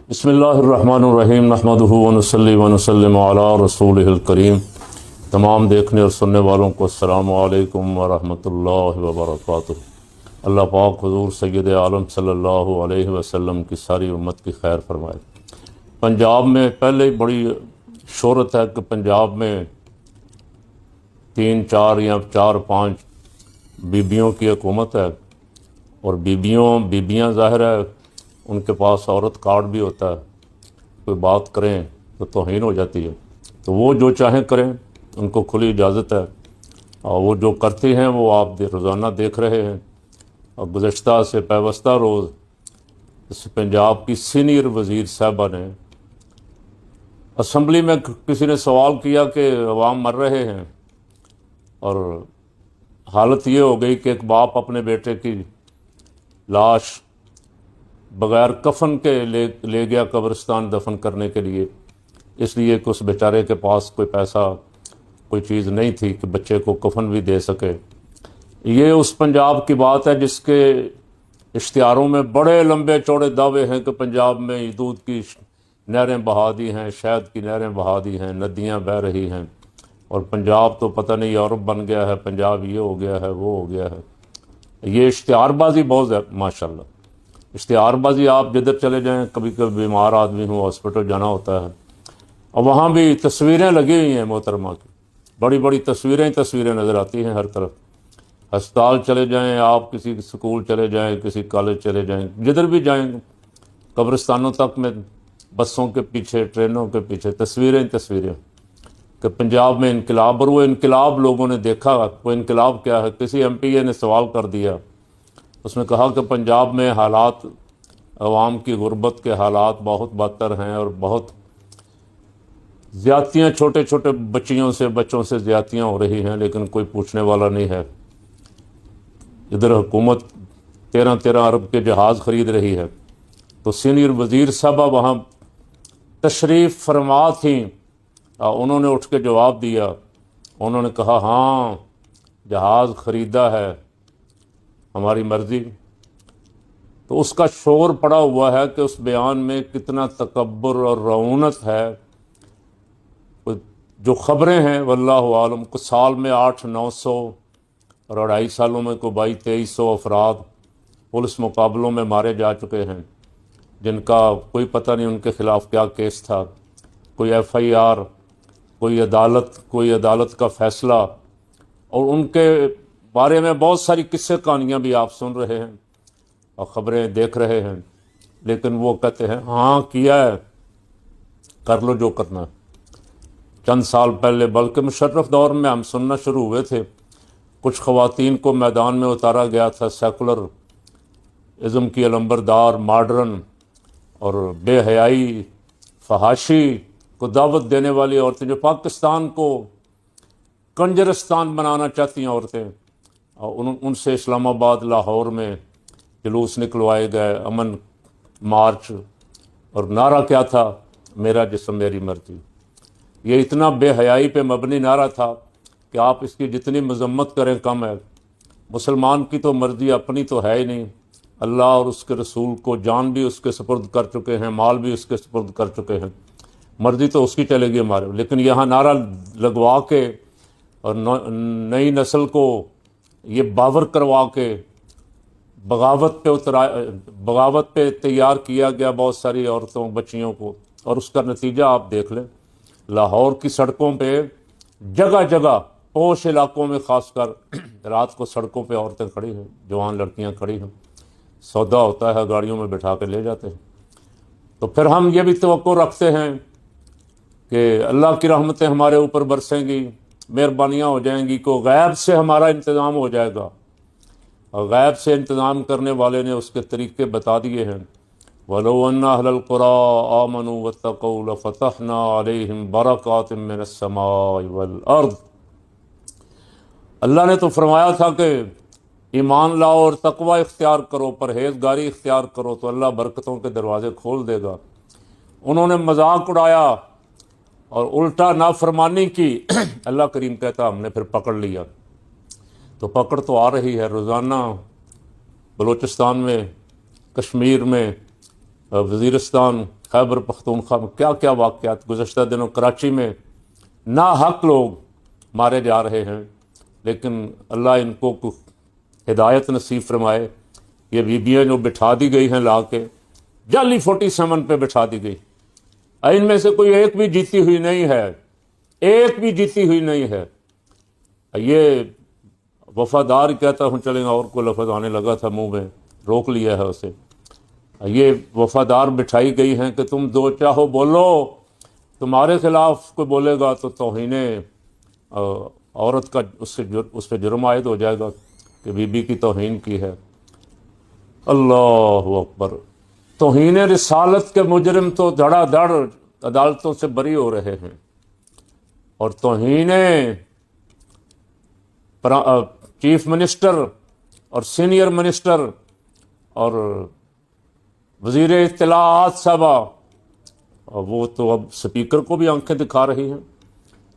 بسم اللہ الرحمن الرحیم نحمدہ ونصلی ونسلم علی رسولہ الکریم۔ تمام دیکھنے اور سننے والوں کو السلام علیکم ورحمۃ اللہ وبرکاتہ۔ اللہ پاک حضور سید عالم صلی اللہ علیہ وسلم کی ساری امت کی خیر فرمائے۔ پنجاب میں پہلے ہی بڑی شہرت ہے کہ پنجاب میں 3-4 یا 4-5 بیبیوں کی حکومت ہے، اور بیبیاں ظاہر ہے ان کے پاس عورت کارڈ بھی ہوتا ہے، کوئی بات کریں تو توہین ہو جاتی ہے، تو وہ جو چاہیں کریں، ان کو کھلی اجازت ہے، اور وہ جو کرتی ہیں وہ آپ روزانہ دیکھ رہے ہیں۔ اور گزشتہ سے پیوستہ روز اس پنجاب کی سینئر وزیر صاحبہ نے اسمبلی میں کسی نے سوال کیا کہ عوام مر رہے ہیں، اور حالت یہ ہو گئی کہ ایک باپ اپنے بیٹے کی لاش بغیر کفن کے لے گیا قبرستان دفن کرنے کے لیے، اس لیے کہ اس بیچارے کے پاس کوئی پیسہ کوئی چیز نہیں تھی کہ بچے کو کفن بھی دے سکے۔ یہ اس پنجاب کی بات ہے جس کے اشتہاروں میں بڑے لمبے چوڑے دعوے ہیں کہ پنجاب میں دودھ کی نہریں بہا دی ہیں، شہد کی نہریں بہا دی ہیں، ندیاں بہہ رہی ہیں، اور پنجاب تو پتہ نہیں یورپ بن گیا ہے، پنجاب یہ ہو گیا ہے، وہ ہو گیا ہے۔ یہ اشتہار بازی بہت ہے ماشاءاللہ۔ اشتہار بازی آپ جدھر چلے جائیں، کبھی کبھی بیمار آدمی ہوں ہاسپٹل جانا ہوتا ہے، اور وہاں بھی تصویریں لگی ہوئی ہیں محترمہ کی، بڑی بڑی تصویریں نظر آتی ہیں ہر طرف۔ ہسپتال چلے جائیں آپ، کسی سکول چلے جائیں، کسی کالج چلے جائیں، جدھر بھی جائیں، قبرستانوں تک میں بسوں کے پیچھے، ٹرینوں کے پیچھے تصویریں کہ پنجاب میں انقلاب، اور وہ انقلاب لوگوں نے دیکھا۔ وہ انقلاب کیا ہے؟ کسی ایم پی اے نے سوال کر دیا، اس نے کہا کہ پنجاب میں حالات، عوام کی غربت کے حالات بہت بدتر ہیں، اور بہت زیادتیاں، چھوٹے چھوٹے بچوں سے زیادتیاں ہو رہی ہیں، لیکن کوئی پوچھنے والا نہیں ہے۔ ادھر حکومت 13 ارب کے جہاز خرید رہی ہے، تو سینئر وزیر صاحبہ وہاں تشریف فرما تھیں، انہوں نے اٹھ کے جواب دیا، انہوں نے کہا ہاں جہاز خریدا ہے، ہماری مرضی۔ تو اس کا شور پڑا ہوا ہے کہ اس بیان میں کتنا تکبر اور رعونت ہے۔ جو خبریں ہیں واللہ عالم، کچھ سال میں 800-900 اور 2.5 سالوں میں کو 2200-2300 افراد پولیس مقابلوں میں مارے جا چکے ہیں، جن کا کوئی پتہ نہیں ان کے خلاف کیا کیس تھا، کوئی FIR، کوئی عدالت کا فیصلہ، اور ان کے بارے میں بہت ساری قصے کہانیاں بھی آپ سن رہے ہیں اور خبریں دیکھ رہے ہیں، لیکن وہ کہتے ہیں ہاں کیا ہے، کر لو جو کرنا ہے۔ چند سال پہلے، بلکہ مشرف دور میں ہم سننا شروع ہوئے تھے، کچھ خواتین کو میدان میں اتارا گیا تھا، سیکولر ازم کی علمبردار، ماڈرن اور بے حیائی، فحاشی کو دعوت دینے والی عورتیں، جو پاکستان کو کنجرستان بنانا چاہتی ہیں عورتیں، اور ان سے اسلام آباد، لاہور میں جلوس نکلوائے گئے، امن مارچ، اور نعرہ کیا تھا؟ میرا جسم میری مرضی۔ یہ اتنا بے حیائی پہ مبنی نعرہ تھا کہ آپ اس کی جتنی مذمت کریں کم ہے۔ مسلمان کی تو مرضی اپنی تو ہے ہی نہیں، اللہ اور اس کے رسول کو جان بھی اس کے سپرد کر چکے ہیں، مال بھی اس کے سپرد کر چکے ہیں، مرضی تو اس کی چلے گی ہمارے، لیکن یہاں نعرہ لگوا کے اور نئی نسل کو یہ باور کروا کے بغاوت پہ تیار کیا گیا بہت ساری عورتوں، بچیوں کو، اور اس کا نتیجہ آپ دیکھ لیں۔ لاہور کی سڑکوں پہ جگہ جگہ، پوش علاقوں میں خاص کر، رات کو سڑکوں پہ عورتیں کھڑی ہیں، جوان لڑکیاں کھڑی ہیں، سودا ہوتا ہے، گاڑیوں میں بٹھا کے لے جاتے ہیں۔ تو پھر ہم یہ بھی توقع رکھتے ہیں کہ اللہ کی رحمتیں ہمارے اوپر برسیں گی، مہربانیاں ہو جائیں گی، کو غیب سے ہمارا انتظام ہو جائے گا، اور غیب سے انتظام کرنے والے نے اس کے طریقے بتا دیے ہیں۔ وَلَوْ أَنَّ أَهْلَ الْقُرَىٰ آمَنُوا وَاتَّقَوْا لَفَتَحْنَا عَلَيْهِمْ بَرَكَاتٍ مِّنَ السَّمَاءِ وَالْأَرْضِ۔ اللہ نے تو فرمایا تھا کہ ایمان لاؤ اور تقوی اختیار کرو، پرہیزگاری اختیار کرو، تو اللہ برکتوں کے دروازے کھول دے گا۔ انہوں نے مذاق اڑایا اور الٹا نافرمانی کی، اللہ کریم کہتا ہم نے پھر پکڑ لیا۔ تو پکڑ تو آ رہی ہے روزانہ، بلوچستان میں، کشمیر میں، وزیرستان، خیبر پختونخوا میں کیا کیا واقعات گزشتہ دنوں کراچی میں ناحق لوگ مارے جا رہے ہیں، لیکن اللہ ان کو ہدایت نصیب فرمائے۔ یہ بیبیاں جو بٹھا دی گئی ہیں لا کے جعلی 47 پہ بٹھا دی گئی، ان میں سے کوئی ایک بھی جیتی ہوئی نہیں ہے، ایک بھی جیتی ہوئی نہیں ہے۔ یہ وفادار کہتا ہوں، چلیں اور کوئی لفظ آنے لگا تھا منہ میں، روک لیا ہے اسے۔ یہ وفادار بٹھائی گئی ہیں کہ تم جو چاہو بولو، تمہارے خلاف کوئی بولے گا تو توہین عورت کا اس پہ جرم عائد ہو جائے گا کہ بی بی کی توہین کی ہے۔ اللہ اکبر! توہین رسالت کے مجرم تو دھڑا دھڑ عدالتوں سے بری ہو رہے ہیں، اور توہین چیف منسٹر اور سینئر منسٹر اور وزیر اطلاعات صاحبہ، وہ تو اب سپیکر کو بھی آنکھیں دکھا رہی ہیں۔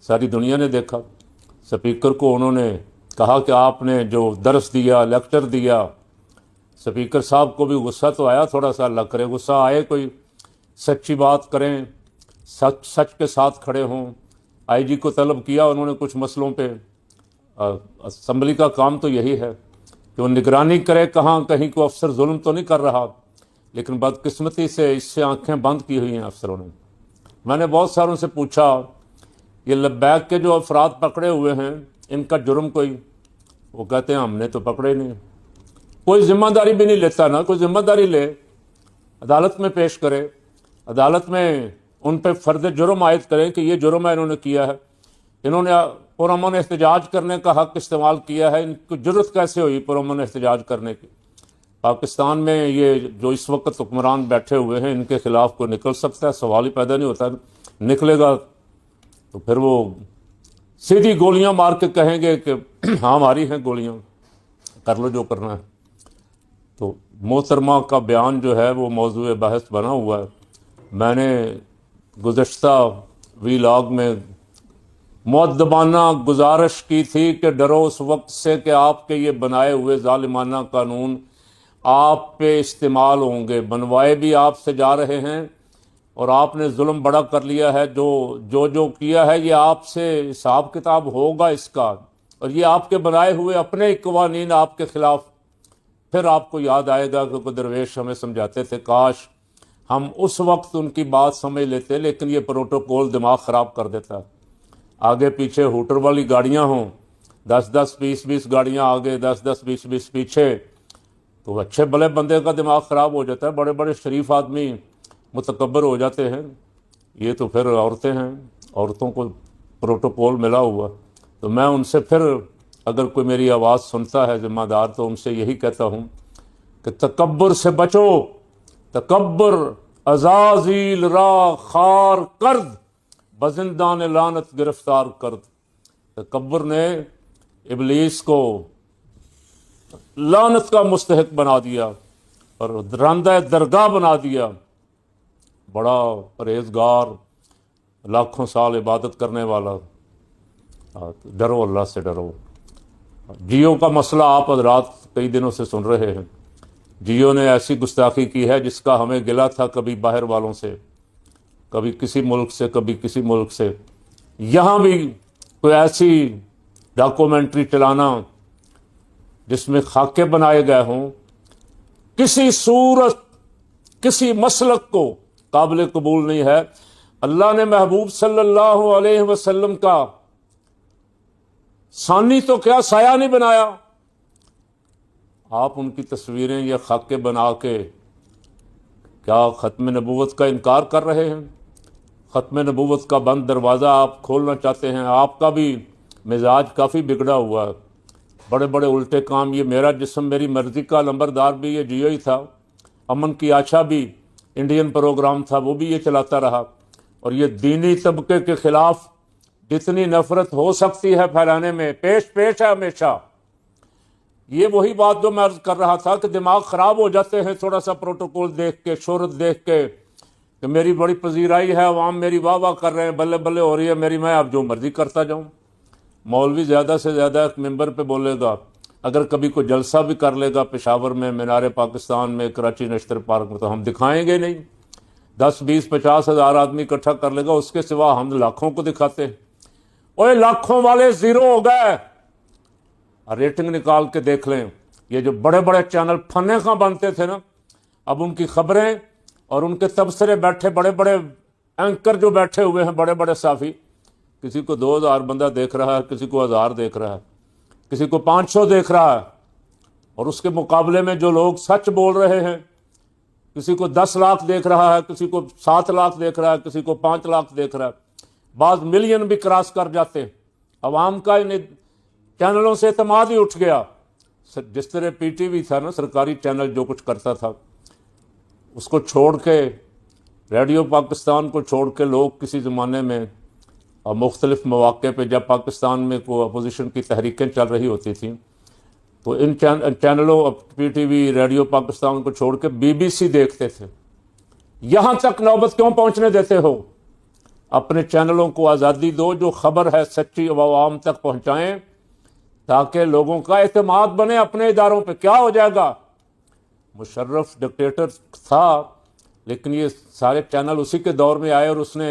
ساری دنیا نے دیکھا سپیکر کو، انہوں نے کہا کہ آپ نے جو درس دیا، لیکچر دیا، سپیکر صاحب کو بھی غصہ تو آیا، تھوڑا سا اللہ کرے غصہ آئے، کوئی سچی بات کریں، سچ کے ساتھ کھڑے ہوں۔ آئی جی کو طلب کیا انہوں نے کچھ مسئلوں پہ۔ اسمبلی کا کام تو یہی ہے کہ وہ نگرانی کرے، کہاں کہیں کو افسر ظلم تو نہیں کر رہا، لیکن بدقسمتی سے اس سے آنکھیں بند کی ہوئی ہیں افسروں نے۔ میں نے بہت ساروں سے پوچھا، یہ لبیک کے جو افراد پکڑے ہوئے ہیں ان کا جرم کوئی؟ وہ کہتے ہیں ہم نے تو پکڑے نہیں۔ کوئی ذمہ داری بھی نہیں لیتا نا، کوئی ذمہ داری لے، عدالت میں پیش کرے، عدالت میں ان پہ فرد جرم عائد کریں کہ یہ جرم ہے، انہوں نے کیا ہے، انہوں نے پرامن احتجاج کرنے کا حق استعمال کیا ہے، ان کو جرت کیسے ہوئی پرامن احتجاج کرنے کی؟ پاکستان میں یہ جو اس وقت حکمران بیٹھے ہوئے ہیں ان کے خلاف کوئی نکل سکتا ہے؟ سوال ہی پیدا نہیں ہوتا۔ نکلے گا تو پھر وہ سیدھی گولیاں مار کے کہیں گے کہ ہاں ہماری ہیں گولیاں، کر لو جو کرنا ہے۔ تو محترمہ کا بیان جو ہے وہ موضوع بحث بنا ہوا ہے۔ میں نے گزشتہ ویلاگ میں مؤدبانہ گزارش کی تھی کہ ڈرو اس وقت سے کہ آپ کے یہ بنائے ہوئے ظالمانہ قانون آپ پہ استعمال ہوں گے، بنوائے بھی آپ سے جا رہے ہیں، اور آپ نے ظلم بڑا کر لیا ہے، جو کیا ہے یہ آپ سے حساب کتاب ہوگا اس کا، اور یہ آپ کے بنائے ہوئے اپنے قوانین آپ کے خلاف۔ پھر آپ کو یاد آئے گا کہ کوئی درویش ہمیں سمجھاتے تھے، کاش ہم اس وقت ان کی بات سمجھ لیتے، لیکن یہ پروٹوکول دماغ خراب کر دیتا۔ آگے پیچھے ہوٹر والی گاڑیاں ہوں، 10-10 20-20 گاڑیاں آگے، 10-10 20-20 پیچھے، تو اچھے بھلے بندے کا دماغ خراب ہو جاتا ہے، بڑے بڑے شریف آدمی متکبر ہو جاتے ہیں۔ یہ تو پھر عورتیں ہیں، عورتوں کو پروٹوکول ملا ہوا۔ تو میں ان سے پھر اگر کوئی میری آواز سنتا ہے ذمہ دار، تو ان سے یہی کہتا ہوں کہ تکبر سے بچو، تکبر عزازیل را خار کرد، بزندان لعنت گرفتار کرد۔ تکبر نے ابلیس کو لعنت کا مستحق بنا دیا اور راندہ درگاہ بنا دیا۔ بڑا پرہیزگار، لاکھوں سال عبادت کرنے والا۔ ڈرو، اللہ سے ڈرو۔ جیو کا مسئلہ آپ حضرات کئی دنوں سے سن رہے ہیں۔ جیو نے ایسی گستاخی کی ہے جس کا ہمیں گلہ تھا، کبھی باہر والوں سے، کبھی کسی ملک سے، کبھی کسی ملک سے۔ یہاں بھی کوئی ایسی ڈاکومنٹری چلانا جس میں خاکے بنائے گئے ہوں، کسی صورت کسی مسلک کو قابل قبول نہیں ہے۔ اللہ نے محبوب صلی اللہ علیہ وسلم کا ثانی تو کیا سایہ نہیں بنایا، آپ ان کی تصویریں یا خاکے بنا کے کیا ختم نبوت کا انکار کر رہے ہیں؟ ختم نبوت کا بند دروازہ آپ کھولنا چاہتے ہیں۔ آپ کا بھی مزاج کافی بگڑا ہوا ہے، بڑے بڑے الٹے کام۔ یہ میرا جسم میری مرضی کا لمبردار بھی یہ جیو ہی تھا، امن کی آشا بھی انڈین پروگرام تھا، وہ بھی یہ چلاتا رہا۔ اور یہ دینی طبقے کے خلاف جتنی نفرت ہو سکتی ہے پھیلانے میں پیش ہے ہمیشہ۔ یہ وہی بات جو میں عرض کر رہا تھا کہ دماغ خراب ہو جاتے ہیں تھوڑا سا پروٹوکول دیکھ کے، شہرت دیکھ کے، کہ میری بڑی پذیرائی ہے، عوام میری واہ واہ کر رہے ہیں، بلے بلے ہو رہی ہے میری، میں اب جو مرضی کرتا جاؤں۔ مولوی زیادہ سے زیادہ ایک ممبر پہ بولے گا، اگر کبھی کوئی جلسہ بھی کر لے گا پشاور میں، مینار پاکستان میں، کراچی نشتر پارک میں، تو ہم دکھائیں گے نہیں۔ 10-20-50 ہزار آدمی اکٹھا کر لے گا، اس کے سوا ہم لاکھوں کو دکھاتے ہیں۔ اور لاکھوں والے زیرو ہو گئے۔ ریٹنگ نکال کے دیکھ لیں، یہ جو بڑے بڑے چینل پھنے خاں بنتے تھے نا، اب ان کی خبریں اور ان کے تبصرے بیٹھے بڑے بڑے اینکر جو بیٹھے ہوئے ہیں، بڑے بڑے صحافی، کسی کو 2000 بندہ دیکھ رہا ہے، کسی کو 1000 دیکھ رہا ہے، کسی کو 500 دیکھ رہا ہے، اور اس کے مقابلے میں جو لوگ سچ بول رہے ہیں، کسی کو 10 لاکھ دیکھ رہا ہے، کسی کو 7 لاکھ دیکھ رہا ہے، کسی کو 5 لاکھ دیکھ رہا ہے، بعض ملین بھی کراس کر جاتے ہیں۔ عوام کا ان چینلوں سے اعتماد ہی اٹھ گیا۔ جس طرح پی ٹی وی تھا نا، سرکاری چینل جو کچھ کرتا تھا، اس کو چھوڑ کے، ریڈیو پاکستان کو چھوڑ کے لوگ کسی زمانے میں اور مختلف مواقع پہ جب پاکستان میں کوئی اپوزیشن کی تحریکیں چل رہی ہوتی تھیں تو ان چینلوں، P T V, radio Pakistan کو چھوڑ کے بی بی سی دیکھتے تھے۔ یہاں تک نوبت کیوں پہنچنے دیتے ہو؟ اپنے چینلوں کو آزادی دو، جو خبر ہے سچی عوام تک پہنچائیں تاکہ لوگوں کا اعتماد بنے اپنے اداروں پہ۔ کیا ہو جائے گا؟ مشرف ڈکٹیٹر تھا، لیکن یہ سارے چینل اسی کے دور میں آئے اور اس نے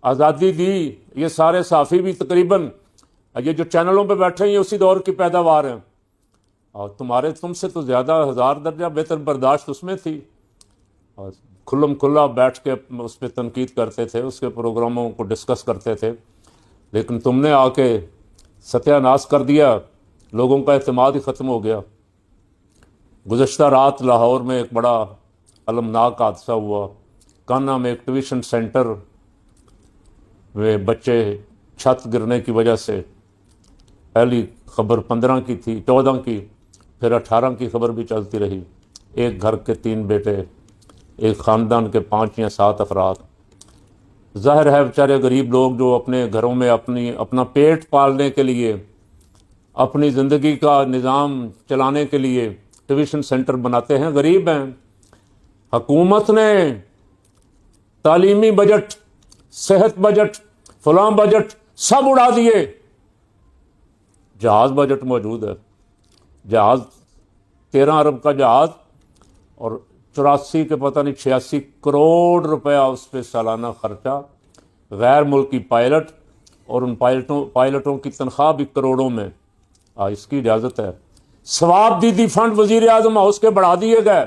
آزادی دی۔ یہ سارے صحافی بھی تقریباً، یہ جو چینلوں پہ بیٹھے ہیں، یہ اسی دور کی پیداوار ہیں، اور تم سے تو زیادہ 1000 درجہ بہتر برداشت اس میں تھی، اور کھلم کھلا بیٹھ کے اس پہ تنقید کرتے تھے، اس کے پروگراموں کو ڈسکس کرتے تھے، لیکن تم نے آ کے ستیہ ناش کر دیا، لوگوں کا اعتماد ہی ختم ہو گیا۔ گزشتہ رات لاہور میں ایک بڑا المناک حادثہ ہوا۔ کانا میں ایک ٹیوشن سینٹر میں بچے چھت گرنے کی وجہ سے، پہلی خبر 15 کی تھی، 14 کی، پھر 18 کی خبر بھی چلتی رہی۔ ایک گھر کے 3 بیٹے، ایک خاندان کے 5 یا 7 افراد۔ ظاہر ہے بیچارے غریب لوگ جو اپنے گھروں میں اپنا پیٹ پالنے کے لیے، اپنی زندگی کا نظام چلانے کے لیے ٹیوشن سینٹر بناتے ہیں، غریب ہیں۔ حکومت نے تعلیمی بجٹ، صحت بجٹ، فلاں بجٹ سب اڑا دیے۔ جہاز بجٹ موجود ہے، جہاز 13 ارب کا جہاز، اور 84 کے پتہ نہیں 86 کروڑ روپیہ اس پہ سالانہ خرچہ، غیر ملکی پائلٹ، اور ان پائلٹوں کی تنخواہ بھی کروڑوں میں۔ اس کی اجازت ہے۔ ثواب دیدی فنڈ وزیر اعظم ہاؤس کے بڑھا دیے گئے،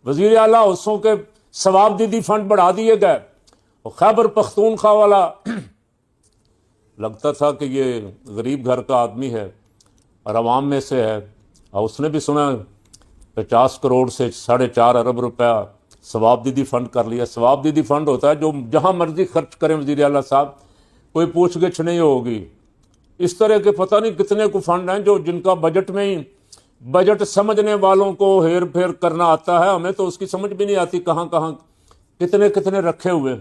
وزیر اعلیٰ ہاؤسوں کے ثواب دیدی فنڈ بڑھا دیے گئے۔ اور خیبر پختونخوا والا لگتا تھا کہ یہ غریب گھر کا آدمی ہے اور عوام میں سے ہے، اور اس نے بھی سنا 50 کروڑ سے 4.5 ارب روپیہ ثواب دیدی فنڈ کر لیا۔ ثواب دیدی فنڈ ہوتا ہے جو جہاں مرضی خرچ کریں وزیر اعلیٰ صاحب، کوئی پوچھ گچھ نہیں ہوگی۔ اس طرح کے پتہ نہیں کتنے کو فنڈ ہیں جو جن کا بجٹ میں ہی، بجٹ سمجھنے والوں کو ہیر پھیر کرنا آتا ہے، ہمیں تو اس کی سمجھ بھی نہیں آتی کہاں کہاں کتنے رکھے ہوئے۔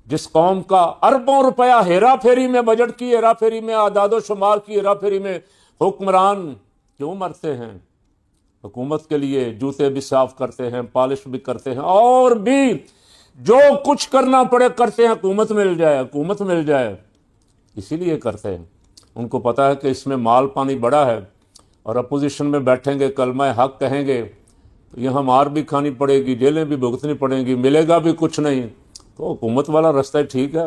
جس قوم کا اربوں روپیہ ہیرا پھیری میں، بجٹ کی ہیرا پھیری میں، اعداد و شمار کی ہیرا پھیری میں، حکمران کیوں مرتے ہیں؟ حکومت کے لیے جوتے بھی صاف کرتے ہیں، پالش بھی کرتے ہیں، اور بھی جو کچھ کرنا پڑے کرتے ہیں، حکومت مل جائے، حکومت مل جائے، اسی لیے کرتے ہیں۔ ان کو پتا ہے کہ اس میں مال پانی بڑا ہے، اور اپوزیشن میں بیٹھیں گے، کلمہ حق کہیں گے، یہاں مار بھی کھانی پڑے گی، جیلیں بھی بھگتنی پڑیں گی، ملے گا بھی کچھ نہیں۔ تو حکومت والا رستہ ٹھیک ہے،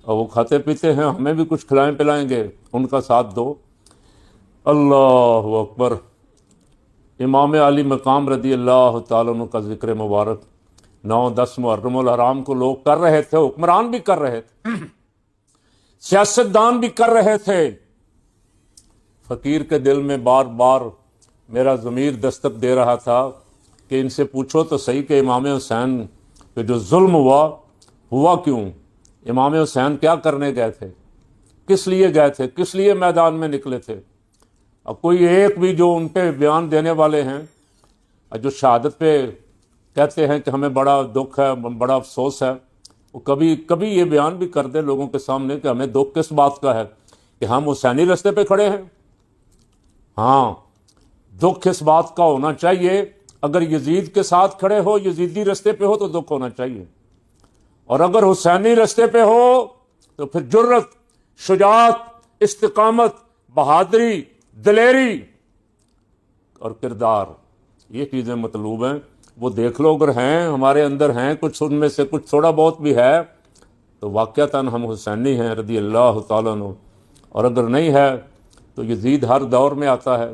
اور وہ کھاتے پیتے ہیں، ہمیں بھی کچھ کھلائیں پلائیں گے، ان کا ساتھ دو۔ اللہ اکبر۔ امام علی مقام رضی اللہ تعالیٰ عنہ کا ذکر مبارک 9-10 محرم الحرام کو لوگ کر رہے تھے، حکمران بھی کر رہے تھے، سیاستدان بھی کر رہے تھے۔ فقیر کے دل میں بار بار میرا ضمیر دستک دے رہا تھا کہ ان سے پوچھو تو صحیح کہ امام حسین پہ جو ظلم ہوا کیوں؟ امام حسین کیا کرنے گئے تھے؟ کس لیے گئے تھے؟ کس لیے میدان میں نکلے تھے؟ اب کوئی ایک بھی جو ان پہ بیان دینے والے ہیں، جو شہادت پہ کہتے ہیں کہ ہمیں بڑا دکھ ہے، بڑا افسوس ہے، وہ کبھی یہ بیان بھی کر دے لوگوں کے سامنے کہ ہمیں دکھ کس بات کا ہے کہ ہم حسینی رستے پہ کھڑے ہیں۔ ہاں، دکھ اس بات کا ہونا چاہیے، اگر یزید کے ساتھ کھڑے ہو، یزیدی رستے پہ ہو تو دکھ ہونا چاہیے، اور اگر حسینی رستے پہ ہو تو پھر جرت، شجاعت، استقامت، بہادری، دلیری اور کردار، یہ چیزیں مطلوب ہیں۔ وہ دیکھ لو، اگر ہیں ہمارے اندر ہیں کچھ، ان میں سے کچھ تھوڑا بہت بھی ہے تو واقعتاً ہم حسینی ہیں رضی اللہ تعالیٰ عنہ، اور اگر نہیں ہے تو یزید ہر دور میں آتا ہے،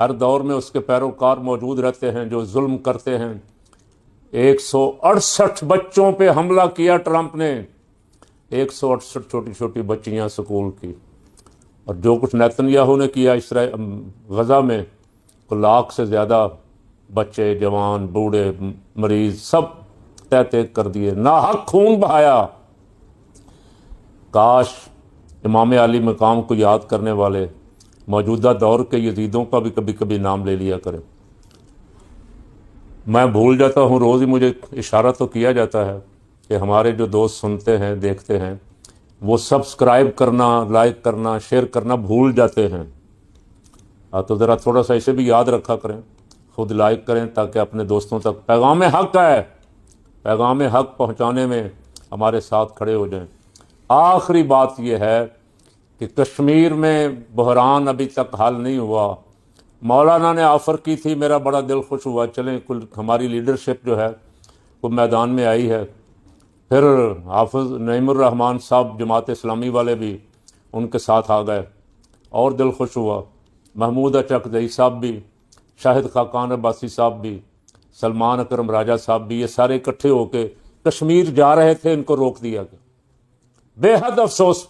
ہر دور میں اس کے پیروکار موجود رہتے ہیں جو ظلم کرتے ہیں۔ 168 بچوں پہ حملہ کیا ٹرمپ نے، 168 چھوٹی چھوٹی بچیاں سکول کی، اور جو کچھ نیتن یاہو نے کیا غزہ میں، 1,00,000 سے زیادہ بچے، جوان، بوڑھے، مریض سب تہہ کر دیے، ناحق خون بہایا۔ کاش امام علی مقام کو یاد کرنے والے موجودہ دور کے یزیدوں کا بھی کبھی کبھی نام لے لیا کریں۔ میں بھول جاتا ہوں، روز ہی مجھے اشارہ تو کیا جاتا ہے کہ ہمارے جو دوست سنتے ہیں، دیکھتے ہیں، وہ سبسکرائب کرنا، لائک کرنا، شیئر کرنا بھول جاتے ہیں۔ تو ذرا تھوڑا سا اسے بھی یاد رکھا کریں، خود لائک کریں تاکہ اپنے دوستوں تک پیغام حق ہے، پیغام حق پہنچانے میں ہمارے ساتھ کھڑے ہو جائیں۔ آخری بات یہ ہے کہ کشمیر میں بحران ابھی تک حل نہیں ہوا۔ مولانا نے آفر کی تھی، میرا بڑا دل خوش ہوا، چلیں کل ہماری لیڈرشپ جو ہے وہ میدان میں آئی ہے۔ پھر حافظ نعیم الرحمن صاحب جماعت اسلامی والے بھی ان کے ساتھ آ گئے، اور دل خوش ہوا۔ محمود اچکزئی صاحب بھی، شاہد خاقان عباسی صاحب بھی، سلمان اکرم راجہ صاحب بھی، یہ سارے اکٹھے ہو کے کشمیر جا رہے تھے، ان کو روک دیا گیا۔ بے حد افسوس،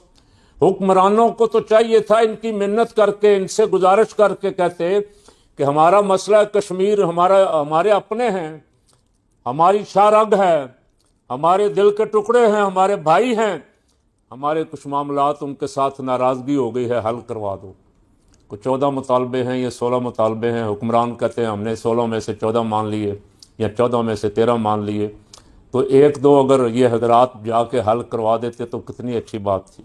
حکمرانوں کو تو چاہیے تھا ان کی منت کر کے، ان سے گزارش کر کے کہتے کہ ہمارا مسئلہ کشمیر ہمارے اپنے ہیں، ہماری شاہ رگ ہے، ہمارے دل کے ٹکڑے ہیں، ہمارے بھائی ہیں، ہمارے کچھ معاملات ان کے ساتھ ناراضگی ہو گئی ہے، حل کروا دو۔ کچھ 14 مطالبے ہیں، یہ 16 مطالبے ہیں، حکمران کہتے ہیں ہم نے 16 میں سے 14 مان لیے یا 14 میں سے 13 مان لیے، تو ایک دو اگر یہ حضرات جا کے حل کروا دیتے تو کتنی اچھی بات تھی،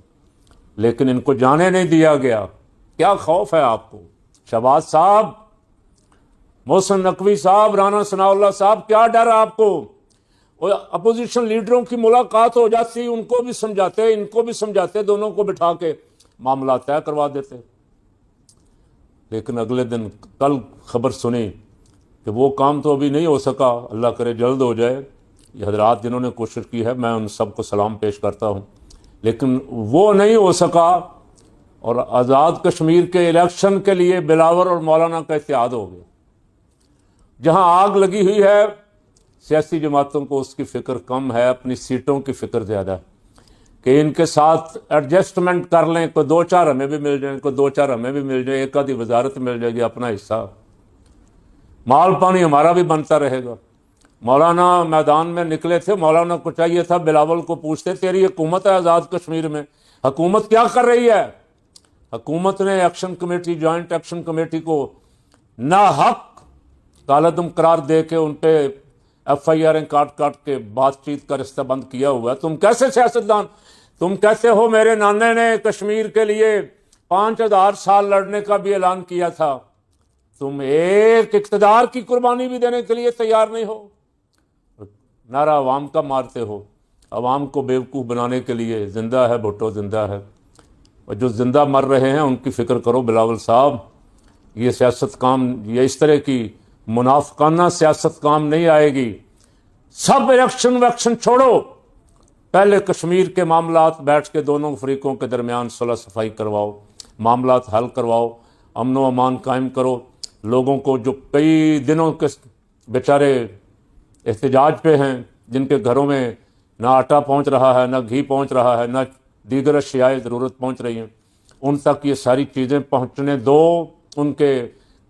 لیکن ان کو جانے نہیں دیا گیا۔ کیا خوف ہے آپ کو؟ شہباز صاحب، محسن نقوی صاحب، رانا ثناء اللہ صاحب، کیا ڈر ہے آپ کو؟ اور اپوزیشن لیڈروں کی ملاقات ہو جاتی، ان کو بھی سمجھاتے، ان کو بھی سمجھاتے، دونوں کو بٹھا کے معاملہ طے کروا دیتے۔ لیکن اگلے دن کل خبر سنی کہ وہ کام تو ابھی نہیں ہو سکا، اللہ کرے جلد ہو جائے۔ یہ حضرات جنہوں نے کوشش کی ہے، میں ان سب کو سلام پیش کرتا ہوں، لیکن وہ نہیں ہو سکا، اور آزاد کشمیر کے الیکشن کے لیے بلاور اور مولانا کا اتحاد ہو گیا۔ جہاں آگ لگی ہوئی ہے، سیاسی جماعتوں کو اس کی فکر کم ہے، اپنی سیٹوں کی فکر زیادہ ہے کہ ان کے ساتھ ایڈجسٹمنٹ کر لیں، کوئی 2-4 ہمیں بھی مل جائیں، کوئی 2-4 ہمیں بھی مل جائیں، ایک آدھی وزارت مل جائے گی، اپنا حصہ، مال پانی ہمارا بھی بنتا رہے گا۔ مولانا میدان میں نکلے تھے، مولانا کو چاہیے تھا بلاول کو پوچھتے، تیری حکومت ہے آزاد کشمیر میں، حکومت کیا کر رہی ہے؟ حکومت نے action committee, joint action committee کو ناحق کالعدم قرار دے کے ان پہ FIR کاٹ کے بات چیت کا رستہ بند کیا ہوا ہے۔ تم کیسے سیاستدان، تم کہتے ہو میرے نانے نے کشمیر کے لیے 5000 سال لڑنے کا بھی اعلان کیا تھا، تم ایک اقتدار کی قربانی بھی دینے کے لیے تیار نہیں ہو، نعرہ عوام کا مارتے ہو، عوام کو بیوقوف بنانے کے لیے۔ زندہ ہے بھٹو، زندہ ہے، اور جو زندہ مر رہے ہیں ان کی فکر کرو بلاول صاحب۔ یہ سیاست کام، یہ اس طرح کی منافقانہ سیاست کام نہیں آئے گی۔ سب الیکشن ویکشن چھوڑو، پہلے کشمیر کے معاملات بیٹھ کے دونوں فریقوں کے درمیان صلح صفائی کرواؤ، معاملات حل کرواؤ، امن و امان قائم کرو۔ لوگوں کو جو کئی دنوں کے بیچارے احتجاج پہ ہیں، جن کے گھروں میں نہ آٹا پہنچ رہا ہے، نہ گھی پہنچ رہا ہے، نہ دیگر اشیاء ضرورت پہنچ رہی ہیں، ان تک یہ ساری چیزیں پہنچنے دو، ان کے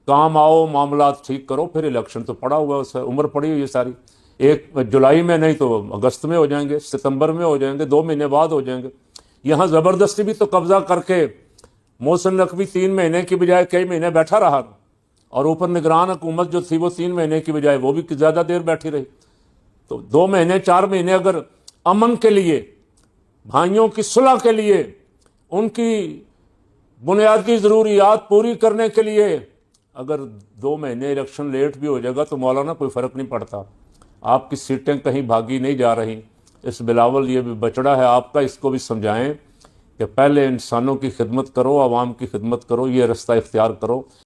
کام آؤ، معاملات ٹھیک کرو، پھر الیکشن تو پڑا ہوا ہے، اس عمر پڑی ہوئی ہے ساری۔ 1 جولائی میں نہیں تو اگست میں ہو جائیں گے، ستمبر میں ہو جائیں گے، 2 مہینے بعد ہو جائیں گے۔ یہاں زبردستی بھی تو قبضہ کر کے محسن نقوی 3 مہینے کی بجائے کئی مہینے بیٹھا رہا، اور اوپر نگران حکومت جو تھی وہ 3 مہینے کی بجائے وہ بھی زیادہ دیر بیٹھی رہی۔ تو 2 مہینے 4 مہینے اگر امن کے لیے، بھائیوں کی صلح کے لیے، ان کی بنیادی ضروریات پوری کرنے کے لیے اگر 2 مہینے الیکشن لیٹ بھی ہو جائے گا تو مولانا کوئی فرق نہیں پڑتا، آپ کی سیٹیں کہیں بھاگی نہیں جا رہی۔ اس بلاول یہ بھی بچڑا ہے آپ کا، اس کو بھی سمجھائیں کہ پہلے انسانوں کی خدمت کرو، عوام کی خدمت کرو، یہ رستہ اختیار کرو۔